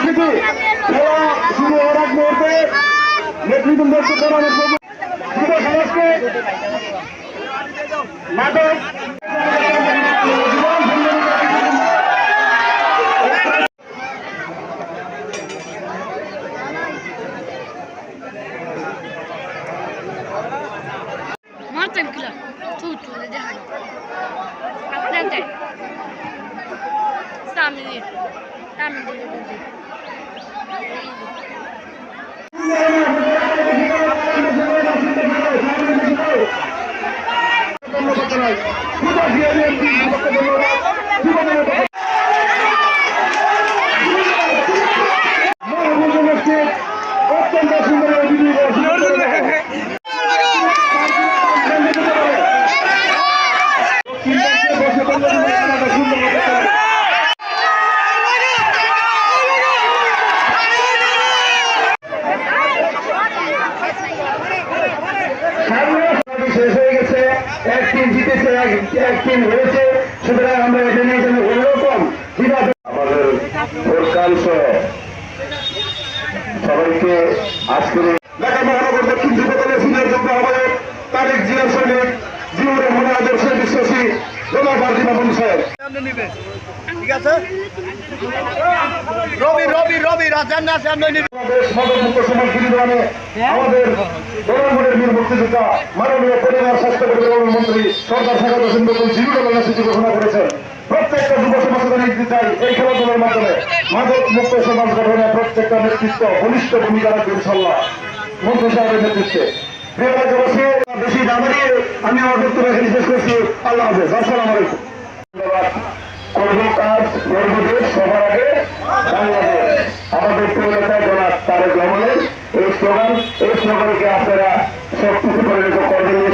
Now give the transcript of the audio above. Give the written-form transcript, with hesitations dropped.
উপস্থিতি খেলা শুরু হওয়ার আগ মুহূর্তে নেতৃবৃন্দের যুব সমাজকে মাদক Martin killer. Tutto le dai. Attente. Stammi lì. Stammi lì. শেষ হয়ে গেছে, এক টিম জিতেছে, এক টিম হয়েছে। সুতরাং আমরা এটা নিয়ে যেন কোনোরকম আমাদের ফোরকান সহ সবাইকে আজকে ঢাকা মহানগর দক্ষিণ যুবদলের সিনিয়র যুগ্ম আহ্বায়ক তারেক জিয়া সৈনিক জীবনের মনে আদর্শে বিশ্বাসী জনাব পার্টি মামুন সাহেব ঠিক আছে রবি রাজান্না সামনে নিবে মাদকমুক্ত সমাজ বিনির্মাণে আমাদের বরাবরের বীর মুক্তিযোদ্ধা মাননীয় পরিবার স্বাস্থ্য পরিবহন মন্ত্রী সরকার স্বাগত সিন্ধুকুল জিরো কর্মসূচি ঘোষণা করেছেন। প্রত্যেকটা যুব সমাজকে নিতে চাই এই খেলাধুলার মাধ্যমে মাদক মুক্ত সমাজ গঠনে প্রত্যেকটা নেতৃত্ব বলিষ্ঠ ভূমিকা রাখবে ইনশাল্লাহ মন্ত্রী সাহেবের নেতৃত্বে। প্রিয় রাজ্যবাসী, বেশি না বাড়িয়ে আমি আমার বক্তব্য এখানে শেষ করছি। আল্লাহ হাফেজ, আসসালামু আলাইকুম। ধন্যবাদ। করব কাজ করব দেশ, সবার আগে বাংলাদেশ। আমাদের প্রিয় নেতা জনাব তারেক রহমানের এই স্লোগানকে আপনারা সব কিছু পরিণত করবেন।